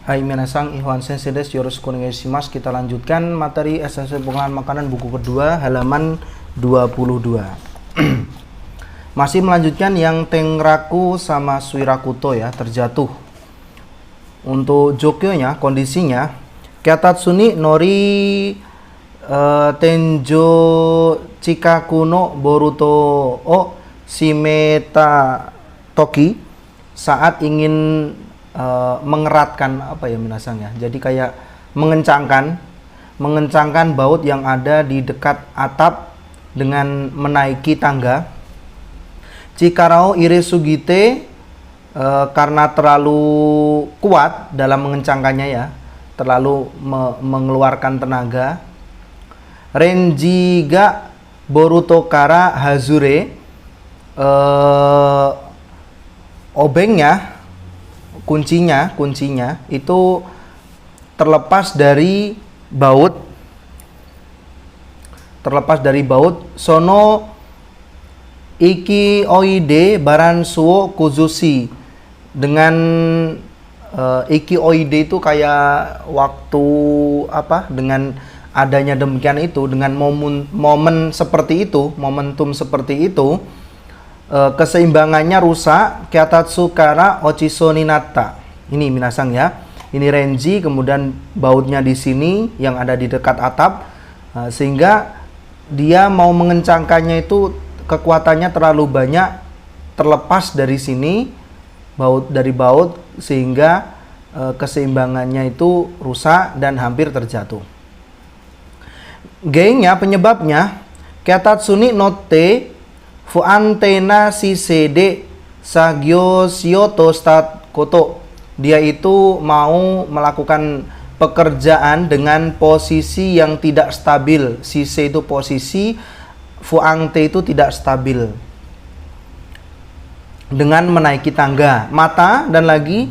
Hai minasang, Ihwan sensei desu, yoroshiku onegaishimasu. Kita lanjutkan materi esensial pengolahan makanan buku kedua halaman 22. Masih melanjutkan yang Tenraku sama Suirakuto ya, terjatuh. Untuk jokyonya, kondisinya Kyatatsuni nori tenjo chikaku no boruto o shimeta toki, saat ingin mengeratkan apa ya minasang ya, jadi kayak mengencangkan baut yang ada di dekat atap dengan menaiki tangga. Chikarao ire sugite, karena terlalu kuat dalam mengencangkannya ya, terlalu mengeluarkan tenaga. Renji ga boruto kara hazure, obengnya, kuncinya itu terlepas dari baut. Sono iki oide baran suo kuzushi, dengan iki oide itu kayak waktu apa, dengan adanya demikian itu, dengan momen seperti itu, momentum seperti itu, keseimbangannya rusak. Kyatatsu kara ochiso ni natta. Ini minasang ya. Ini renji, kemudian bautnya di sini yang ada di dekat atap, sehingga dia mau mengencangkannya itu kekuatannya terlalu banyak, terlepas dari sini dari baut, sehingga keseimbangannya itu rusak dan hampir terjatuh. Gengnya, penyebabnya Kyatatsuni notte fu antena sisede sagyo shioto stat koto. Dia itu mau melakukan pekerjaan dengan posisi yang tidak stabil. Sise itu posisi, fuangte itu tidak stabil, dengan menaiki tangga. Mata dan lagi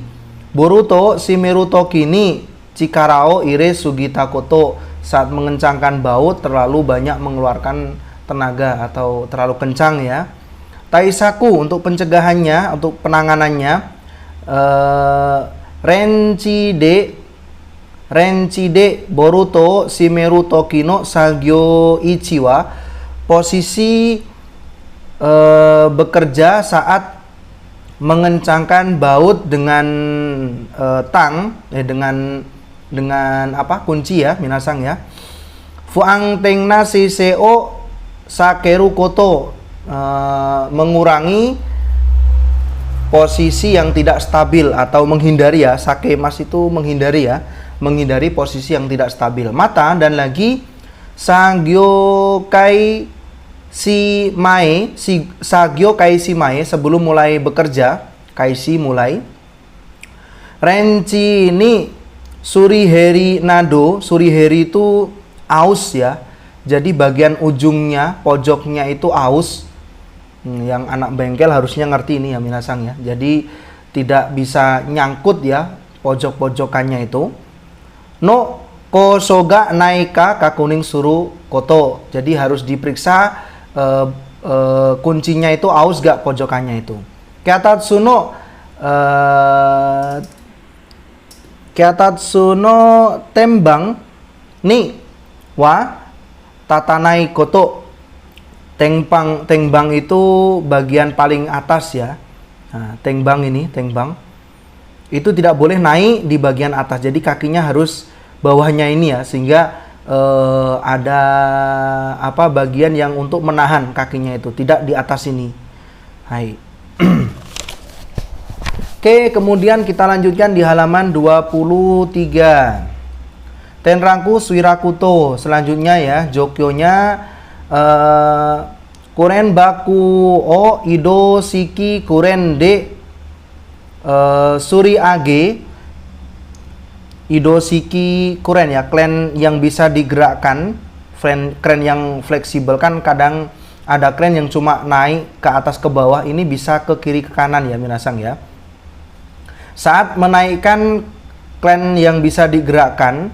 boruto shimeruto kini chikarao ire sugita koto, saat mengencangkan baut terlalu banyak mengeluarkan tenaga atau terlalu kencang ya. Taisaku, untuk pencegahannya, untuk penanganannya, Renchide boruto shimeru toki no sagyo ichiwa, posisi bekerja saat mengencangkan baut dengan dengan apa, kunci ya minasang ya. Fuang tengna siseo sakeru koto, mengurangi posisi yang tidak stabil atau menghindari ya, sake mas itu menghindari ya, menghindari posisi yang tidak stabil. Mata dan lagi sagyo kai si mae, sebelum mulai bekerja, kaisi mulai. Renchi ini suriheri nado, suriheri itu aus ya, jadi bagian ujungnya, pojoknya itu aus. Yang anak bengkel harusnya ngerti ini ya minasang ya. Jadi tidak bisa nyangkut ya pojok-pojokannya itu. No kosoga naika kakuning suru koto. Jadi harus diperiksa kuncinya itu aus gak pojokannya itu. Kyatatsuno tembang ni wa tatanai koto. Tengbang itu bagian paling atas ya. Nah, tengbang itu tidak boleh naik di bagian atas. Jadi kakinya harus bawahnya ini ya, sehingga ada apa, bagian yang untuk menahan kakinya itu, tidak di atas ini. Hai. Oke, kemudian kita lanjutkan di halaman 23. Tenraku Suirakuto, selanjutnya ya, jokyonya kuren baku o ido shiki kuren de suri age. Ido shiki kuren ya, kren yang bisa digerakkan, kren yang fleksibel. Kan kadang ada kren yang cuma naik ke atas ke bawah, ini bisa ke kiri ke kanan ya minasang ya. Saat menaikkan kren yang bisa digerakkan,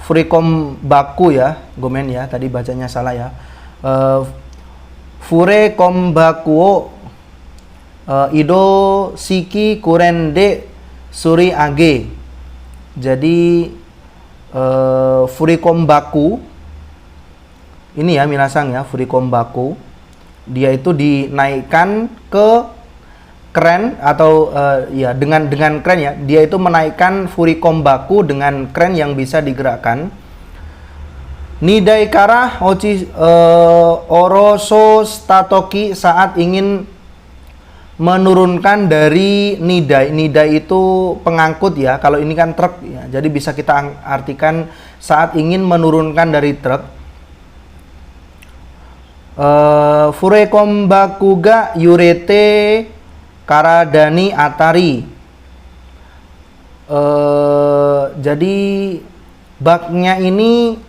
Furekom baku ya, gomen ya, tadi bacanya salah ya. Furekom baku Ido Shiki Kuren de Suri Age. Jadi Furikombaku ini ya minasang ya, Furikombaku dia itu dinaikkan ke kren atau ya dengan kren ya, dia itu menaikkan Furikombaku dengan kren yang bisa digerakkan. Nidai kara oroso statoki saat ingin menurunkan dari nidai. Nidai itu pengangkut ya. Kalau ini kan truk ya. Jadi bisa kita artikan saat ingin menurunkan dari truk. Furekombakuga yurete karadani atari. Jadi baknya ini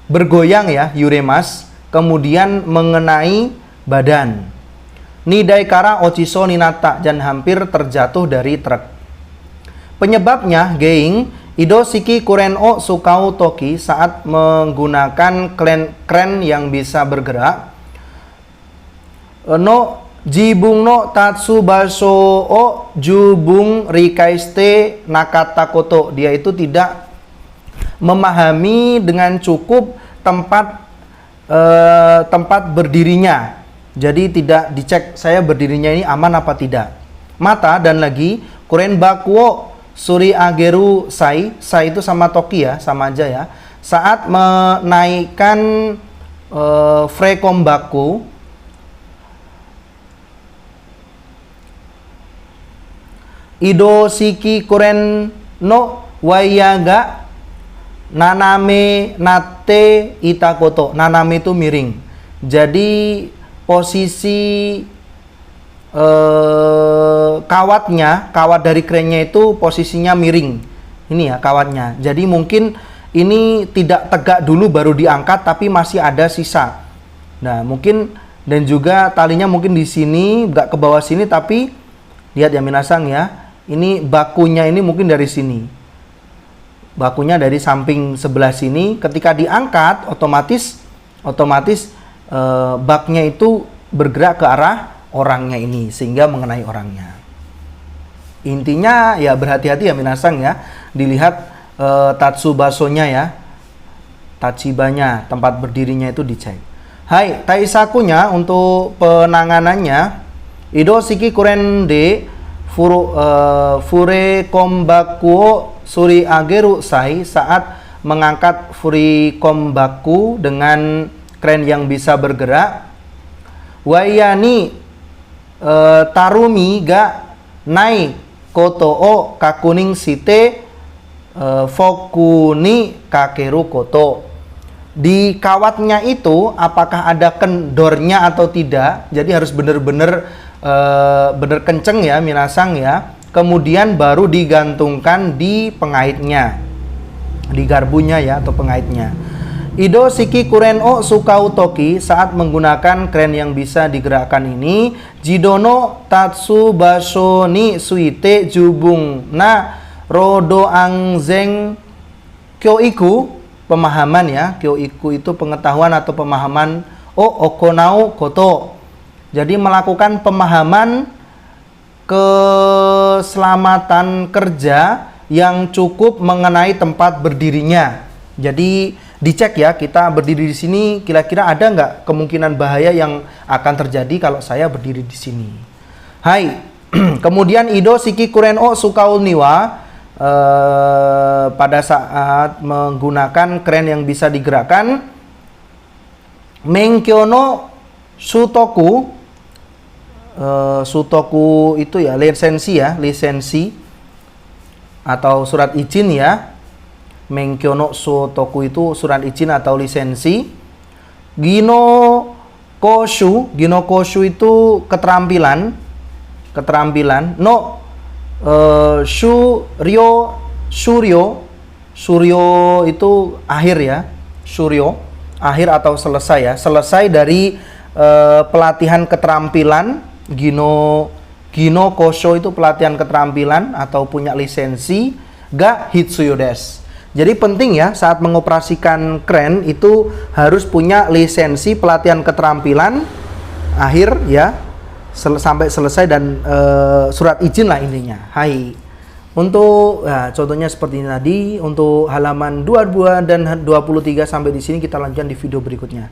bergoyang ya, yuremas, kemudian mengenai badan. Nidai kara ochiso ninata, dan hampir terjatuh dari truk. Penyebabnya, geing, ido shiki kuren o sukau toki saat menggunakan kren yang bisa bergerak. No jibung no tatsu baso o jubung rikaiste nakata koto. Dia itu tidak memahami dengan cukup tempat berdirinya. Jadi tidak dicek saya berdirinya ini aman apa tidak. Mata dan lagi kuren bakuo suri ageru sai itu sama toki ya, sama aja ya. Saat menaikkan frekombaku ido shiki kuren no wayaga naname nate itakoto. Naname itu miring. Jadi posisi kawat dari krennya itu posisinya miring. Ini ya kawatnya. Jadi mungkin ini tidak tegak dulu baru diangkat tapi masih ada sisa. Nah, mungkin dan juga talinya mungkin di sini nggak ke bawah sini tapi lihat ya minasang ya. Ini bakunya ini mungkin dari sini. Bakunya dari samping sebelah sini, ketika diangkat otomatis baknya itu bergerak ke arah orangnya ini sehingga mengenai orangnya. Intinya ya berhati-hati ya minasang ya, dilihat tatsubasonya ya, tachibanya, tempat berdirinya itu dicek. Hai, taisakunya untuk penanganannya ido shiki kuren de furekombaku suri ageru sai saat mengangkat furekombaku dengan kren yang bisa bergerak. Wayani tarumi ga nai koto o kakuning site fokuni kakeru koto. Di kawatnya itu apakah ada kendornya atau tidak. Jadi harus benar-benar benar kenceng ya minasang ya. Kemudian baru digantungkan di pengaitnya, di garbunya ya atau pengaitnya. Ido shiki kuren o sukau toki saat menggunakan kren yang bisa digerakkan ini. Jidono tatsu baso ni suite jubung na rodo angzeng kyoiku. Pemahaman ya, kyoiku itu pengetahuan atau pemahaman o okonau koto. Jadi melakukan pemahaman keselamatan kerja yang cukup mengenai tempat berdirinya. Jadi dicek ya, kita berdiri di sini kira-kira ada nggak kemungkinan bahaya yang akan terjadi kalau saya berdiri di sini. Hai. Kemudian ido shiki kuren o sukaul niwa pada saat menggunakan kren yang bisa digerakkan. Menkyo no sutoku, sutoku itu ya lisensi atau surat izin ya. Menkyo no sutoku itu surat izin atau lisensi. Gino koshu itu keterampilan. No suryo itu akhir ya. Suryo akhir atau selesai ya. Selesai dari pelatihan keterampilan. Gino kosho itu pelatihan keterampilan atau punya lisensi. Ga hitsuyo desu. Jadi penting ya saat mengoperasikan kren itu harus punya lisensi pelatihan keterampilan akhir ya. sampai selesai dan surat izin lah intinya. Hai. Untuk contohnya seperti ini tadi, untuk halaman 22 dan 23 sampai di sini kita lanjutkan di video berikutnya.